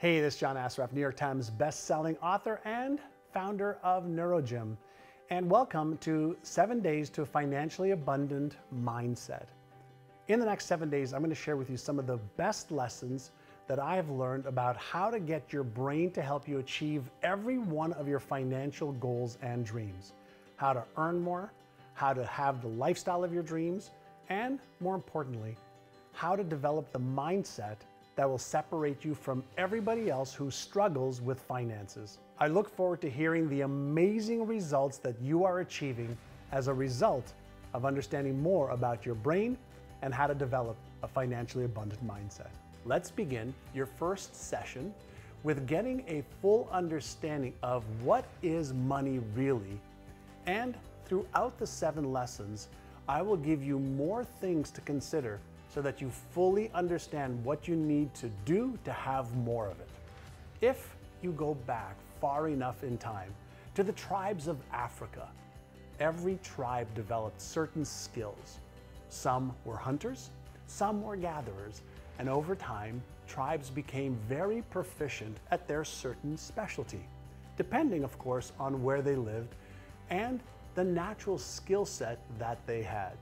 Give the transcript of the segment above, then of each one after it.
Hey, this is John Assaraf, New York Times Bestselling author and founder of NeuroGym. And welcome to 7 Days to a Financially Abundant Mindset. In the next 7 days, I'm going to share with you some of the best lessons that I have learned about how to get your brain to help you achieve every one of your financial goals and dreams. How to earn more, how to have the lifestyle of your dreams, and more importantly, how to develop the mindset that will separate you from everybody else who struggles with finances. I look forward to hearing the amazing results that you are achieving as a result of understanding more about your brain and how to develop a financially abundant mindset. Let's begin your first session with getting a full understanding of what is money really. And throughout the 7 lessons, I will give you more things to consider so that you fully understand what you need to do to have more of it. If you go back far enough in time to the tribes of Africa, every tribe developed certain skills. Some were hunters, some were gatherers, and over time, tribes became very proficient at their certain specialty, depending, of course, on where they lived and the natural skill set that they had.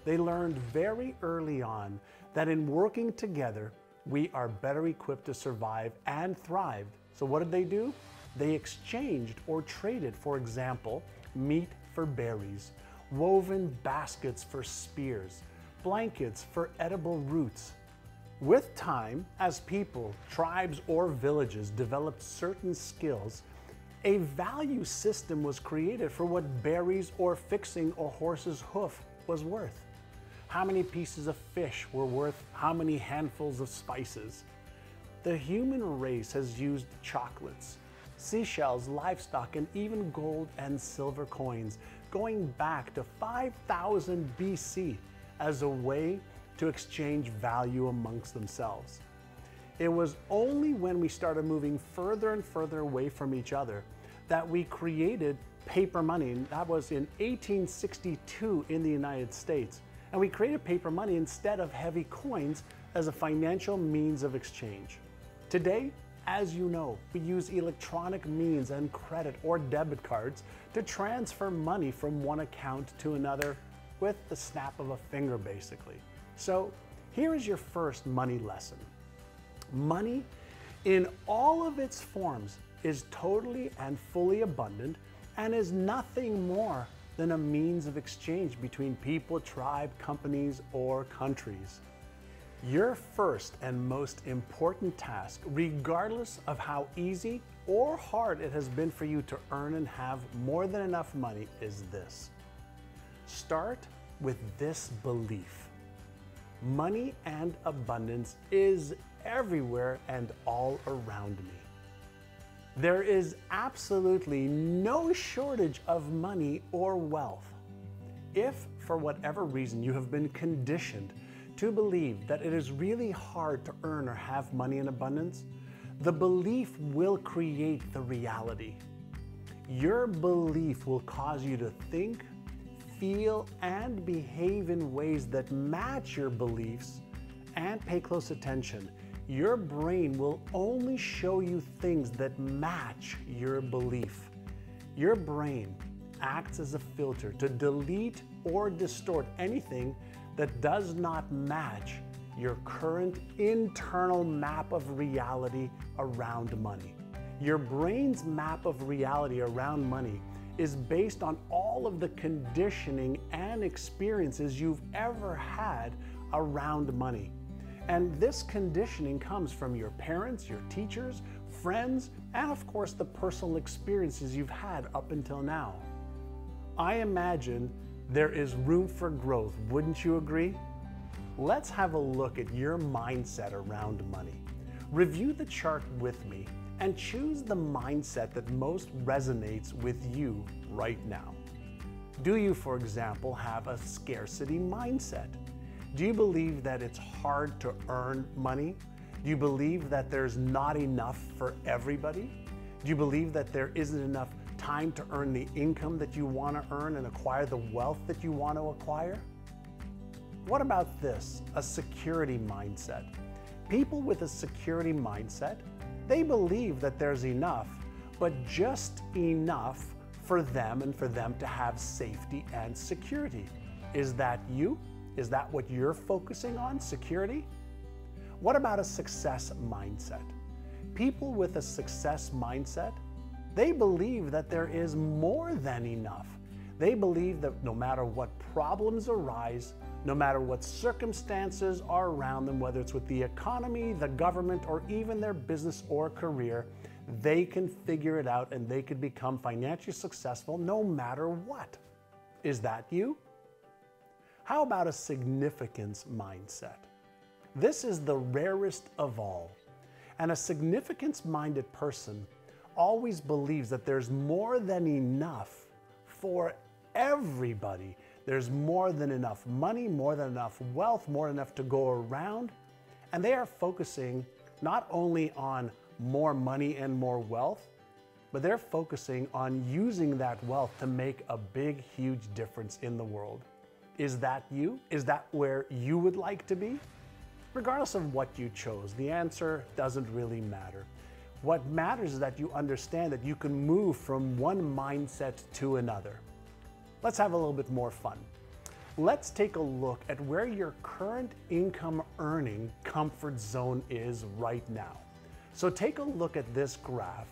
They learned very early on that in working together, we are better equipped to survive and thrive. So what did they do? They exchanged or traded, for example, meat for berries, woven baskets for spears, blankets for edible roots. With time, as people, tribes, or villages developed certain skills, a value system was created for what berries or fixing a horse's hoof was worth. How many pieces of fish were worth how many handfuls of spices? The human race has used chocolates, seashells, livestock, and even gold and silver coins going back to 5000 BC as a way to exchange value amongst themselves. It was only when we started moving further and further away from each other that we created paper money. And that was in 1862 in the United States. And we created paper money instead of heavy coins as a financial means of exchange. Today, as you know, we use electronic means and credit or debit cards to transfer money from one account to another with the snap of a finger, basically. So here is your first money lesson. Money, in all of its forms, is totally and fully abundant and is nothing more than a means of exchange between people, tribe, companies, or countries. Your first and most important task, regardless of how easy or hard it has been for you to earn and have more than enough money, is this. Start with this belief. Money and abundance is everywhere and all around me. There is absolutely no shortage of money or wealth. If, for whatever reason, you have been conditioned to believe that it is really hard to earn or have money in abundance, the belief will create the reality. Your belief will cause you to think, feel, and behave in ways that match your beliefs. And pay close attention. Your brain will only show you things that match your belief. Your brain acts as a filter to delete or distort anything that does not match your current internal map of reality around money. Your brain's map of reality around money is based on all of the conditioning and experiences you've ever had around money. And this conditioning comes from your parents, your teachers, friends, and of course the personal experiences you've had up until now. I imagine there is room for growth, wouldn't you agree? Let's have a look at your mindset around money. Review the chart with me and choose the mindset that most resonates with you right now. Do you, for example, have a scarcity mindset? Do you believe that it's hard to earn money? Do you believe that there's not enough for everybody? Do you believe that there isn't enough time to earn the income that you want to earn and acquire the wealth that you want to acquire? What about this, a security mindset? People with a security mindset They believe that there's enough, but just enough for them and for them to have safety and security. Is that you? Is that what you're focusing on, security? What about a success mindset? People with a success mindset, they believe that there is more than enough. They believe that no matter what problems arise, no matter what circumstances are around them, whether it's with the economy, the government, or even their business or career, they can figure it out and they could become financially successful no matter what. Is that you? How about a significance mindset? This is the rarest of all. And a significance-minded person always believes that there's more than enough for everybody. There's more than enough money, more than enough wealth, more than enough to go around. And they are focusing not only on more money and more wealth, but they're focusing on using that wealth to make a big, huge difference in the world. Is that you? Is that where you would like to be? Regardless of what you chose, the answer doesn't really matter. What matters is that you understand that you can move from one mindset to another. Let's have a little bit more fun. Let's take a look at where your current income earning comfort zone is right now. So take a look at this graph,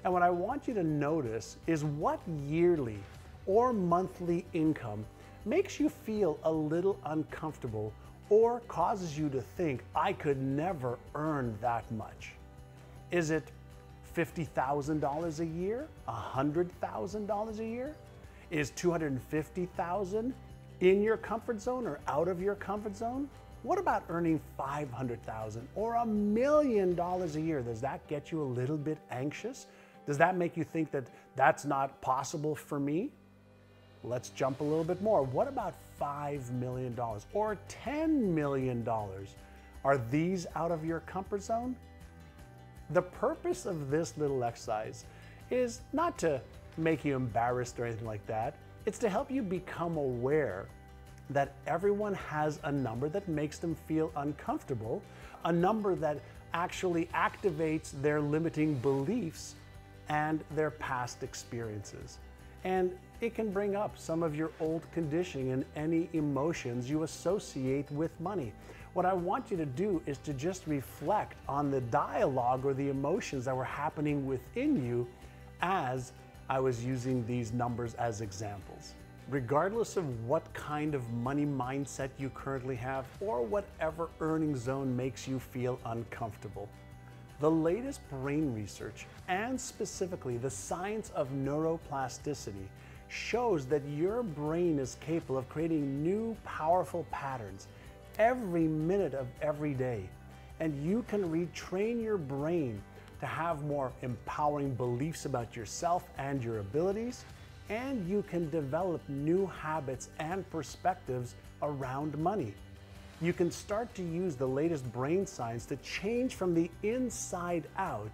and what I want you to notice is what yearly or monthly income makes you feel a little uncomfortable or causes you to think, I could never earn that much. Is it $50,000 a year? $100,000 a year? Is $250,000 in your comfort zone or out of your comfort zone? What about earning $500,000 or $1 million a year? Does that get you a little bit anxious? Does that make you think that that's not possible for me? Let's jump a little bit more. What about $5 million or $10 million? Are these out of your comfort zone? The purpose of this little exercise is not to make you embarrassed or anything like that. It's to help you become aware that everyone has a number that makes them feel uncomfortable, a number that actually activates their limiting beliefs and their past experiences. And it can bring up some of your old conditioning and any emotions you associate with money. What I want you to do is to just reflect on the dialogue or the emotions that were happening within you as I was using these numbers as examples. Regardless of what kind of money mindset you currently have or whatever earning zone makes you feel uncomfortable, the latest brain research, and specifically the science of neuroplasticity, shows that your brain is capable of creating new powerful patterns every minute of every day. And you can retrain your brain to have more empowering beliefs about yourself and your abilities, and you can develop new habits and perspectives around money. You can start to use the latest brain science to change from the inside out.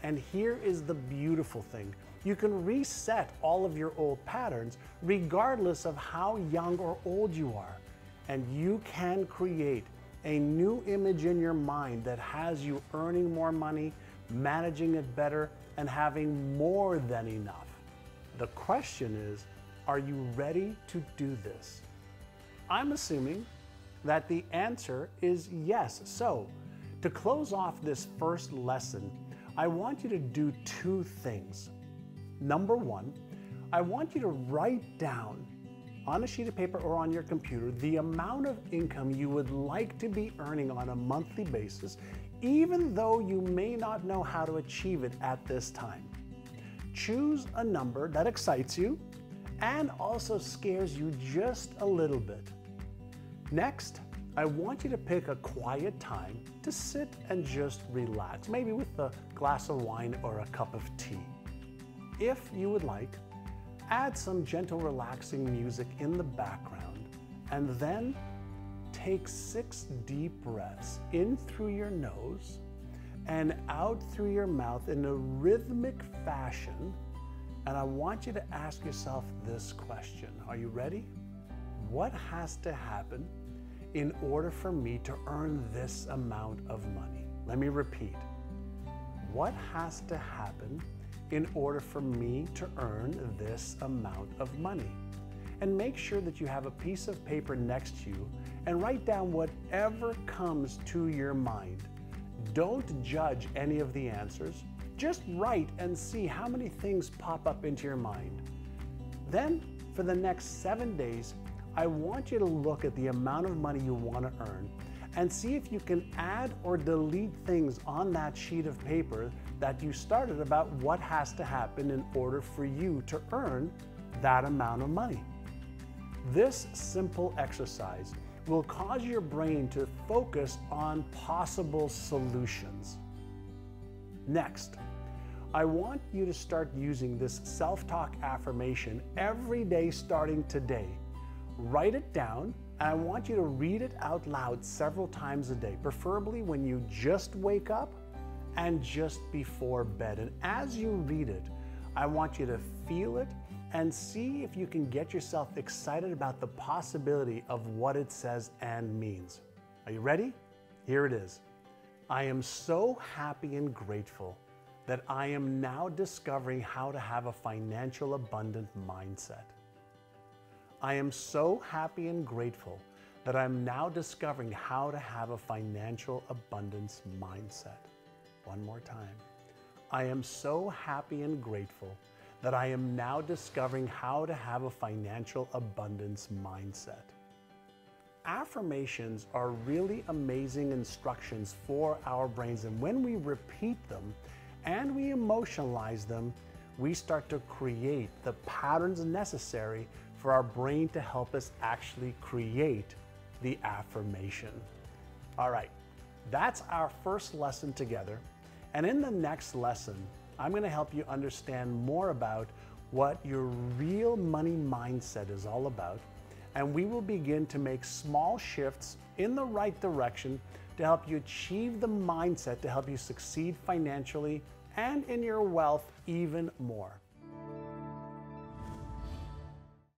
And here is the beautiful thing. You can reset all of your old patterns regardless of how young or old you are. And you can create a new image in your mind that has you earning more money, managing it better, and having more than enough. The question is, are you ready to do this? I'm assuming that the answer is yes. So, to close off this first lesson, I want you to do two things. Number one, I want you to write down on a sheet of paper or on your computer the amount of income you would like to be earning on a monthly basis, even though you may not know how to achieve it at this time. Choose a number that excites you and also scares you just a little bit. Next, I want you to pick a quiet time to sit and just relax, maybe with a glass of wine or a cup of tea. If you would like, add some gentle relaxing music in the background, and then take 6 deep breaths in through your nose and out through your mouth in a rhythmic fashion. And I want you to ask yourself this question. Are you ready? What has to happen in order for me to earn this amount of money? Let me repeat. what has to happen in order for me to earn this amount of money? And make sure that you have a piece of paper next to you and write down whatever comes to your mind. Don't judge any of the answers. Just write and see how many things pop up into your mind. Then, for the next 7 days, I want you to look at the amount of money you want to earn and see if you can add or delete things on that sheet of paper that you started about what has to happen in order for you to earn that amount of money. This simple exercise will cause your brain to focus on possible solutions. Next, I want you to start using this self-talk affirmation every day starting today. Write it down, and I want you to read it out loud several times a day, preferably when you just wake up and just before bed. And as you read it, I want you to feel it and see if you can get yourself excited about the possibility of what it says and means. Are you ready? Here it is. I am so happy and grateful that I am now discovering how to have a financial abundant mindset. I am so happy and grateful that I'm now discovering how to have a financial abundance mindset. One more time. I am so happy and grateful that I am now discovering how to have a financial abundance mindset. Affirmations are really amazing instructions for our brains, and when we repeat them and we emotionalize them, we start to create the patterns necessary for our brain to help us actually create the affirmation. All right, that's our first lesson together. And in the next lesson, I'm going to help you understand more about what your real money mindset is all about. And we will begin to make small shifts in the right direction to help you achieve the mindset to help you succeed financially and in your wealth even more.